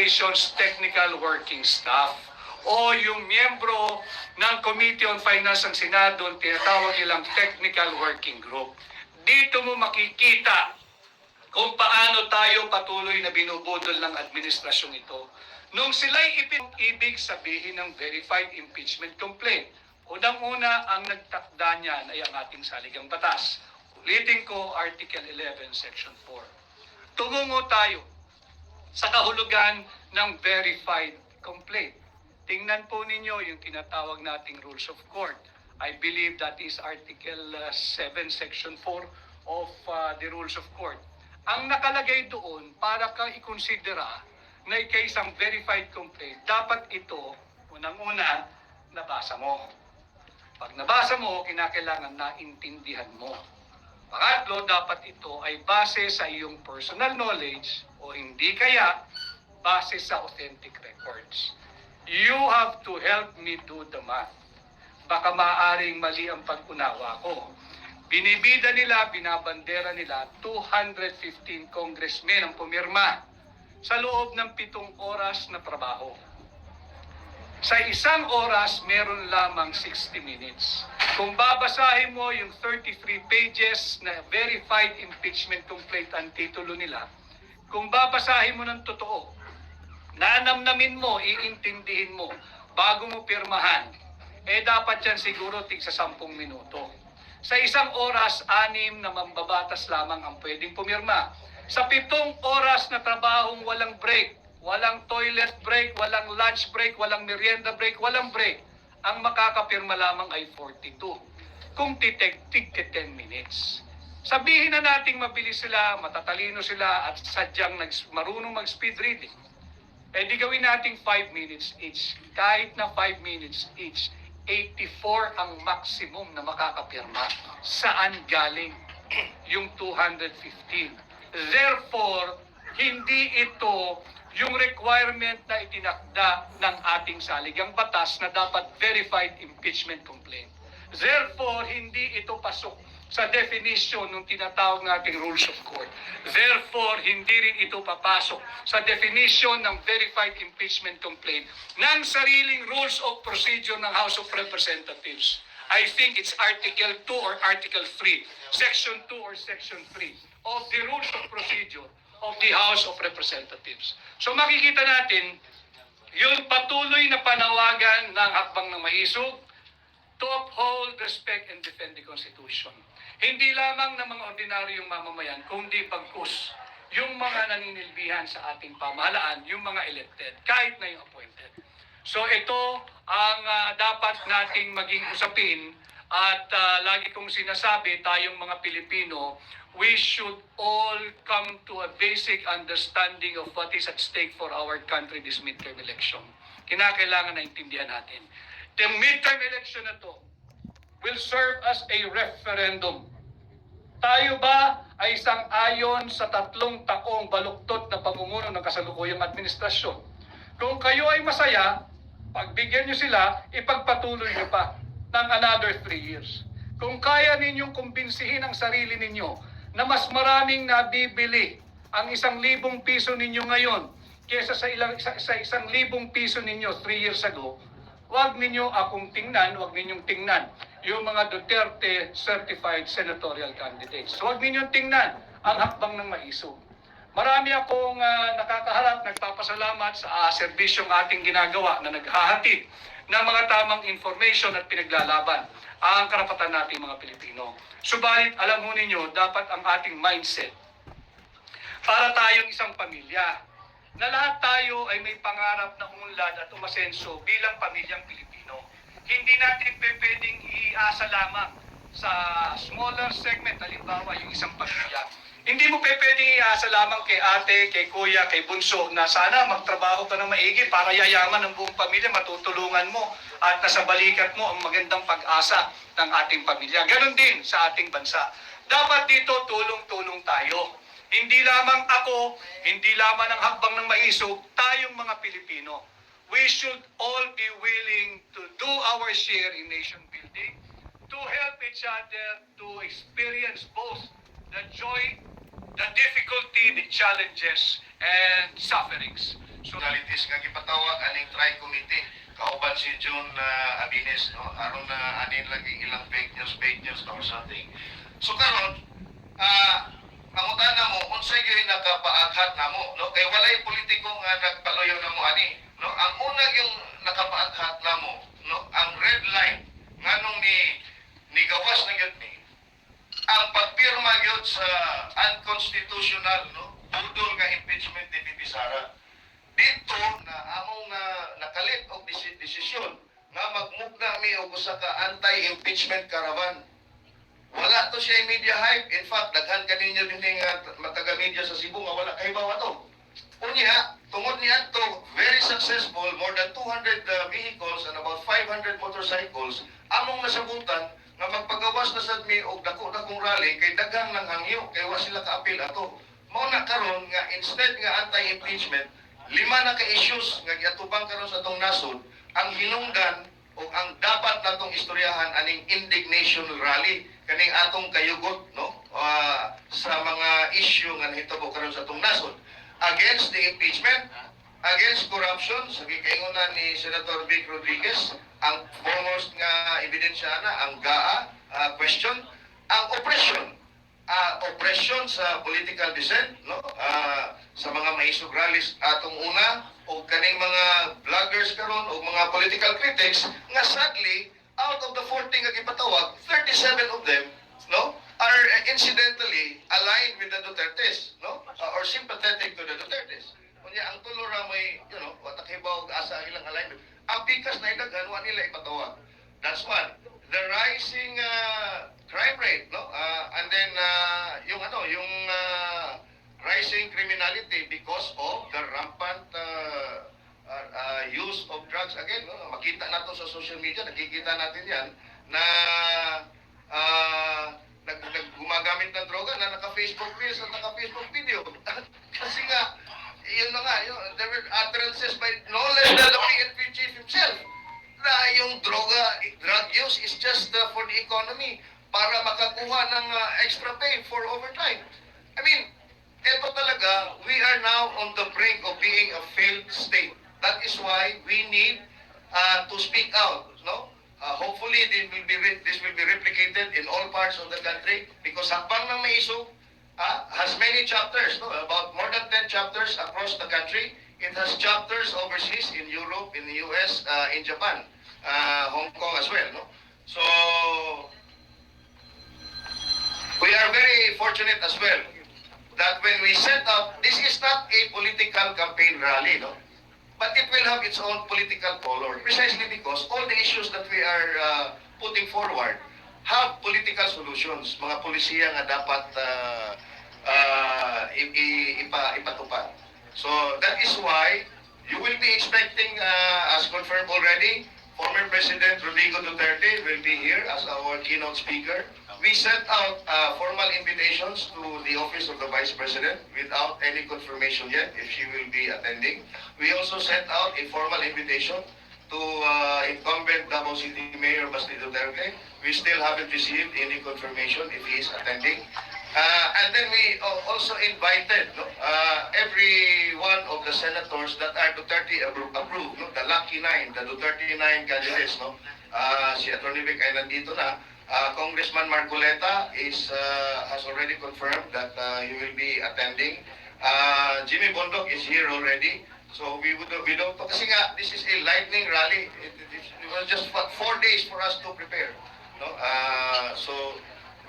Administration's Technical Working Staff o yung miyembro ng Committee on Finance ng Senado, tinatawag nilang Technical Working Group. Dito mo makikita kung paano tayo patuloy na binubudol ng administrasyong ito. Nung sila'y ibig sabihin ng verified impeachment complaint, unang-una ang nagtakda niyan ay ang ating saligang batas. Ulitin ko, Article 11, Section 4. Tumungo tayo sa kahulugan ng verified complaint. Tingnan po ninyo yung tinatawag nating Rules of Court. I believe that is Article 7, Section 4 of the Rules of Court. Ang nakalagay doon para kang ikonsidera na isang verified complaint, dapat ito, unang-una, nabasa mo. Pag nabasa mo, kinakailangan naintindihan mo. Pangatlo, dapat ito ay base sa iyong personal knowledge o hindi kaya base sa authentic records. You have to help me do the math. Baka maaaring mali ang pag-unawa ko. Binibida nila, binabandera nila, 215 congressmen ang pumirma sa loob ng 7 oras na trabaho. Sa isang oras, meron lamang 60 minutes. Kung babasahin mo yung 33 pages na verified impeachment complaint ang titulo nila, kung babasahin mo ng totoo, nanamnamin mo, iintindihin mo, bago mo pirmahan, dapat yan siguro tig sa 10 minuto. Sa isang oras, 6 na mambabatas lamang ang pwedeng pumirma. Sa 7 oras na trabahong walang break, walang toilet break, walang lunch break, walang merienda break, walang break, ang makakapirma lamang ay 42. Kung titig 10 minutes. Sabihin na nating mabilis sila, matatalino sila, at sadyang marunong mag-speed reading. Di gawin nating 5 minutes each. Kahit na 5 minutes each, 84 ang maximum na makakapirma. Saan galing yung 215? Therefore, hindi ito yung requirement na itinakda ng ating saligang batas na dapat verified impeachment complaint. Therefore, hindi ito pasok sa definition ng tinatawag nating Rules of Court. Therefore, hindi rin ito papasok sa definition ng verified impeachment complaint ng sariling Rules of Procedure ng House of Representatives. I think it's Article 2 or Article 3, Section 2 or Section 3 of the Rules of Procedure of the House of Representatives. So makikita natin yung patuloy na panawagan ng hakbang ng maisog to uphold, respect, and defend the Constitution. Hindi lamang ng mga ordinaryong mamamayan, kundi bagkus yung mga naninilbihan sa ating pamahalaan, yung mga elected, kahit na yung appointed. So ito ang dapat nating maging usapin at lagi kong sinasabi, tayong mga Pilipino, we should all come to a basic understanding of what is at stake for our country this midterm election. Kinakailangan na intindihan natin. The midterm election na to will serve as a referendum. Tayo ba ay sang-ayon sa 3 taong baluktot na pamumuno ng kasalukuyang administrasyon? Kung kayo ay masaya, pagbigyan nyo sila, ipagpatuloy nyo pa ng another 3 years. Kung kaya ninyong kumbinsihin ang sarili ninyo na mas maraming nabibili ang 1,000 piso ninyo ngayon kesa sa 1,000 piso ninyo 3 years ago, huwag ninyo akong tingnan, huwag ninyong tingnan yung mga Duterte certified senatorial candidates. Huwag ninyong tingnan ang hakbang ng maisog. Marami akong nakakaharap, nagpapasalamat sa serbisyong ating ginagawa na naghahatid ng mga tamang information at pinaglalaban ang karapatan nating mga Pilipino. Subalit, alam mo ninyo, dapat ang ating mindset para tayong isang pamilya, na lahat tayo ay may pangarap na umunlad at umasenso bilang pamilyang Pilipino. Hindi natin pwedeng iasa lamang sa smaller segment, halimbawa yung isang pamilya. Hindi mo pwedeng iasa lamang kay ate, kay kuya, kay bunso na sana magtrabaho ka ng maigi para yayaman ng buong pamilya, matutulungan mo at nasa balikat mo ang magandang pag-asa ng ating pamilya. Ganon din sa ating bansa. Dapat dito tulong-tulong tayo. Hindi lamang ako, hindi lamang ang hakbang ng maisog, tayong mga Pilipino. We should all be willing to do our share in nation building, to help each other to experience both the joy, the difficulty, the challenges, and sufferings. Personalities nga gipatawag aning tri-committee kauban si John Abines, no, aron na anin lagi ilang fake news or something. So karon mangutana mo unsay gyud nakapaaghat namo, no, kay walay politiko nga nagpaloyo namo ani, no. Ang una yung nakapaaghat namo, no, ang red line nganong ni gawas na gyud ni ang pagpirma gyud sa unconstitutional, no, budol nga impeachment ni Bibi Sara. Dito na among nakalit og desisyon nga magmugna mi og usa ka anti-impeachment caravan. Wala to siya media hype. In fact, daghan kaninyo din nga taga-media sa Cebu nga wala kay bawa to. Unya, tungod niya to very successful, more than 200 vehicles and about 500 motorcycles, among nasabutan nga magpagawas na sad mi og dako-dakong rally kay daghang nang hangyo kay wa sila ka-apil ato. Mao na karon nga instead nga anti-impeachment, 5 na ka-issues nga giatubang karon sa atong nasod, ang hinungdan o ang dapat natong istoryahan aning indignation rally kaning atong kayugot, no, sa mga issue nga nahitabo karon sa atong nasod against the impeachment, against corruption. Sa gikaingunan ni Senator Vic Rodriguez, ang foremost nga ebidensya na ang GAA question, ang oppression sa political dissent, no, sa mga maisog rallies atong una o kaning mga vloggers karon o mga political critics nga sadly out of the 40 nga gipatawag, 37 of them, no, are incidentally aligned with the Dutertes, no, or sympathetic to the Dutertes. Kunya ang tulo ra may, you know, watakibaw asa ilang alignment. Ang pikas na idaghan wa nila ipatawag. That's one. The rising crime rate, no, and then yung rising criminality because of the rampant use of drugs. Again, no? Makita nato sa social media, nakikita natin yan na gumagamit ng droga na naka-Facebook Reels at naka-Facebook video. Kasi nga, yun na nga, there were utterances by no less than the PNP chief himself na yung drug use is just for the economy para makakuha ng extra pay for overtime. I mean, eto talaga, we are now on the brink of being a failed state. That is why we need to speak out, no? Hopefully, this will be replicated in all parts of the country because Hakbang ng Maiso has many chapters, no? About more than 10 chapters across the country. It has chapters overseas in Europe, in the US, in Japan, Hong Kong as well, no? So, we are very fortunate as well that when we set up, this is not a political campaign rally, no? But it will have its own political color, precisely because all the issues that we are putting forward have political solutions, mga polisiya nga dapat ipatupad. So that is why you will be expecting, as confirmed already, former President Rodrigo Duterte will be here as our keynote speaker. We sent out formal invitations to the office of the Vice President without any confirmation yet if she will be attending. We also sent out a formal invitation to incumbent Davao City Mayor Basti Duterte. We still haven't received any confirmation if he is attending. And then we also invited, no, every one of the senators that are Duterte approved, no, the lucky 9, the Duterte 9 candidates, no. Si Atty. Vic ay nandito na. Congressman Marcoleta has already confirmed that he will be attending. Jimmy Bondoc is here already. So we don't, kasi nga, this is a lightning rally. It was just 4 days for us to prepare. No? So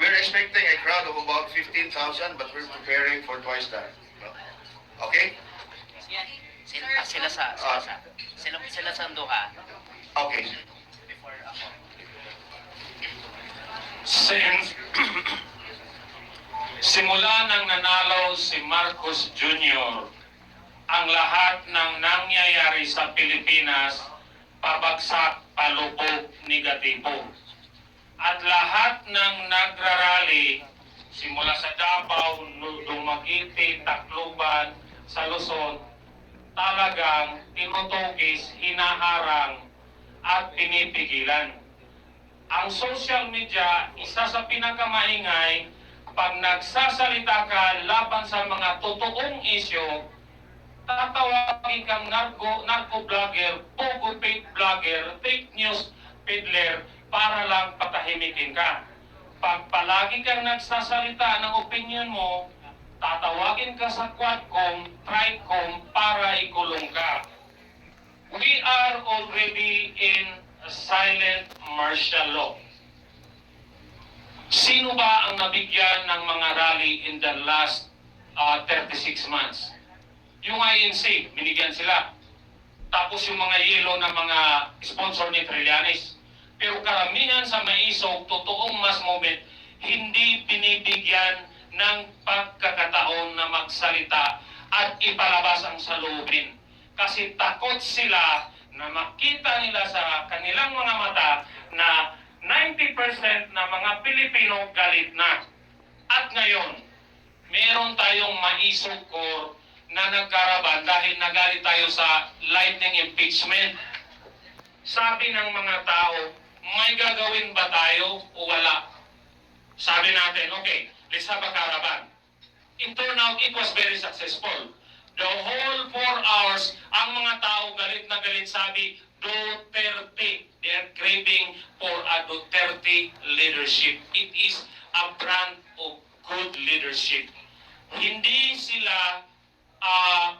we're expecting a crowd of about 15,000, but we're preparing for twice that. No? Okay? Sila sa Doha. Okay. Before ako. Simula nang nanalo si Marcos Jr., ang lahat ng nangyayari sa Pilipinas, pabagsak, palubog, negatibo. At lahat ng nagrarally, simula sa Davao, Dumaguete, Tacloban, sa Luzon, talagang tinutugis, hinaharang, at pinipigilan. Ang social media, isa sa pinakamaingay, pag nagsasalita ka laban sa mga totoong isyo, tatawagin kang narco vlogger, pogo paid vlogger, fake news peddler para lang patahimikin ka. Pag palagi kang nagsasalita ng opinion mo, tatawagin ka sa Quadcom, Tricom para ikulong ka. We are already in a silent martial law. Sino ba ang nabigyan ng mga rally in the last 36 months? Yung INC, binigyan sila. Tapos yung mga yellow na mga sponsor ni Trillanes. Pero karamihan sa maisog, totoong mass movement, hindi binibigyan ng pagkakataon na magsalita at ipalabas ang saloobin. Kasi takot sila na makita nila sa kanilang mga mata na 90% na mga Pilipino galit na. At ngayon, meron tayong maisog core na nagkaraban dahil nagalit tayo sa lightning impeachment. Sabi ng mga tao, may gagawin ba tayo o wala? Sabi natin, okay, let's have a caravan. In turnout, it was very successful. The whole 4 hours, ang mga tao galit na galit, sabi, Duterte. They are craving for a Duterte leadership. It is a brand of good leadership. Hindi sila,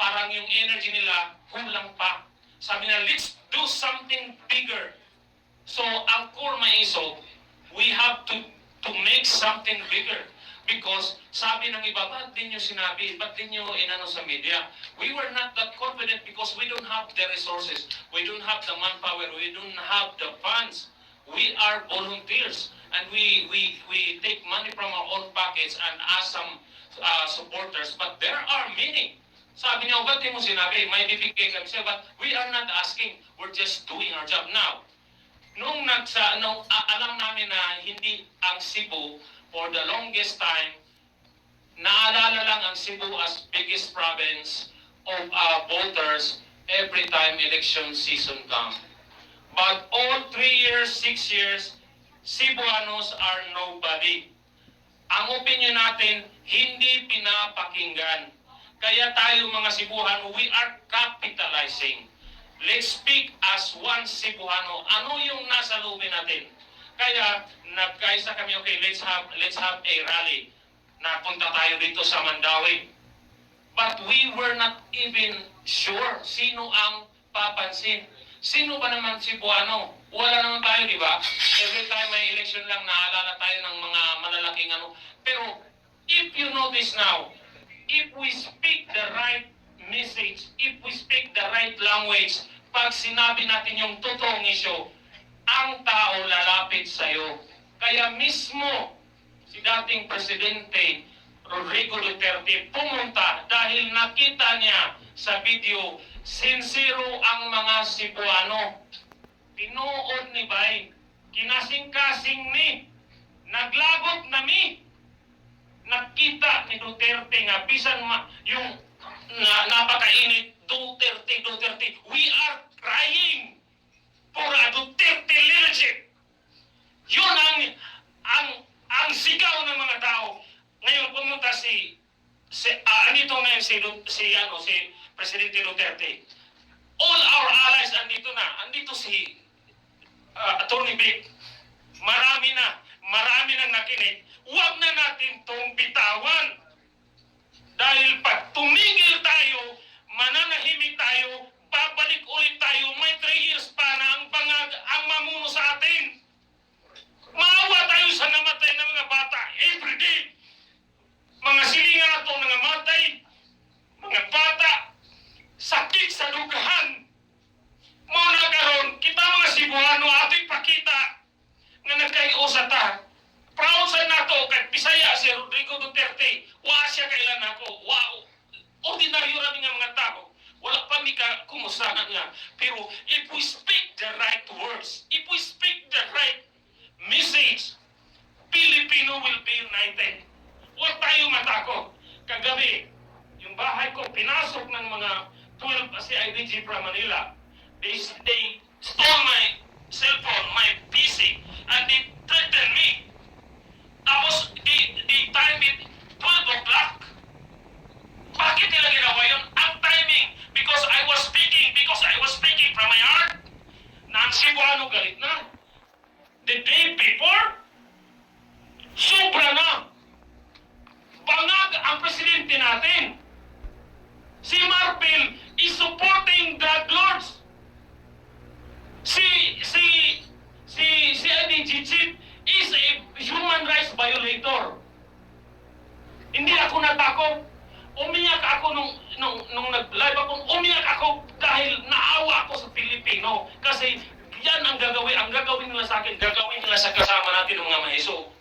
parang yung energy nila, kulang pa. Sabi na, let's do something bigger. So, ang core maisog, we have to make something bigger. Because sabi ng iba, ba't din nyo sinabi, ba't din nyo inano sa media? We were not that confident because we don't have the resources. We don't have the manpower. We don't have the funds. We are volunteers. And we take money from our own pockets and ask some supporters. But there are many. Sabi niyo, ba't din mo sinabi? May bibigay kami siya. But we are not asking. We're just doing our job. Now, nung alam namin na hindi ang Cebu, for the longest time, naalala lang ang Cebu as biggest province of voters every time election season comes. But all 3 years, 6 years, Cebuanos are nobody. Ang opinion natin, hindi pinapakinggan. Kaya tayo mga Cebuano, we are capitalizing. Let's speak as one Cebuano. Ano yung nasa loob natin? Kaya nagkaisa kami, okay, let's have a rally. Napunta tayo dito sa Mandawi. But we were not even sure sino ang papansin. Sino ba naman Cebuano? Wala naman tayo, di ba? Every time may election lang, naalala tayo ng mga malalaking ano. Pero if you notice now, if we speak the right message, if we speak the right language, pag sinabi natin yung totoong issue, ang tao lalapit sa'yo. Kaya mismo, si dating Presidente Rodrigo Duterte pumunta dahil nakita niya sa video, sincero ang mga Cebuano. Tinuod ni Bay, kinasing-kasing ni, naglagot na mi. Nakita ni Duterte nga, bisan yung napakainit, Duterte, we are crying for a Duterte leadership. Yun ang sigaw ng mga tao. Ngayon pumunta si Presidente Duterte. All our allies andito na. Andito si Attorney Vic. Marami nang nakinig. Huwag na natin tong bitawan. Dahil pag tumigil tayo, mananahimik tayo, babalik ulit tayo, may 3 years pa na ang mamuno sa atin. Maawa tayo sa namatay ng mga bata everyday. Mga silingan ato na namatay, mga bata, sakit sa dugahan. Muna karon, kita mga Cebuano, ating pakita nga nagkaiusa ta. Proud sa nato, kay Bisaya si Rodrigo Duterte, wa siya kailan ako. Wow! Ordinaryo rin nga mga tao. Wala pa mi ka kumustahan nga. Pero if we speak the right words, if we speak the right message, Filipino will be united. Huwag tayo matakot. Kagabi, yung bahay ko, pinasok ng mga 12 CIDG from Manila. They stole my cellphone, my PC, and they threatened me. Tapos, they time it 12 o'clock. Bakit nila ginawa yun? Ang timing, gaano galit na. The day before, sobra na. Bangag ang presidente natin. Si Marpil is supporting drug lords. Si IDG chief is a human rights violator. Hindi ako natakot. Umiyak ako nung nag-live ako. Umiyak ako dahil naawa ako sa Pilipino. Kasi yan ang gagawin nila sa akin. Gagawin nila sa kasama natin ng mga mahiso.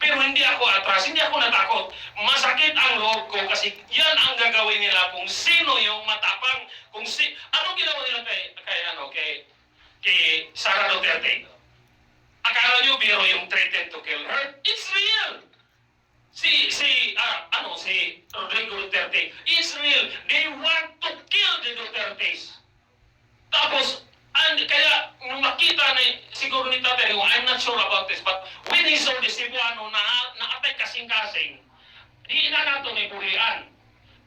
Pero hindi ako atras, hindi ako natakot. Masakit ang loob ko kasi yan ang gagawin nila kung sino yung matapang. Anong ginawa nila kay Sara Duterte? Akala nyo biro yung threatened to kill her? It's real! Si Rodrigo Duterte, it's real. They want to kill the Dutertes. Tapos, kaya nung makita siguro ni Tatay, I'm not sure about this, but when he saw the Cebuano na-atay kasing-kasing, di na nato ni Purian.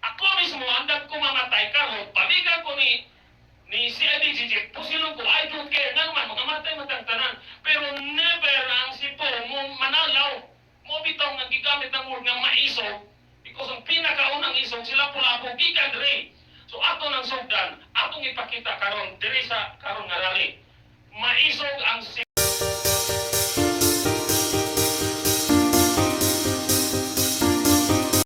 Ako mismo, hanggang ko mamatay ka, balikan ko ni si IDG, pusilong ko, I don't care nga naman, magamatay matagtanan. Pero never ang sipo mo manalaw, mo bitaw nga gigamit ng word nga maisog, because ang pinakaunang isog sila pula gikan dre. So ato nang sugdan, atong ipakita karon diri sa karon nga rally. Maisog ang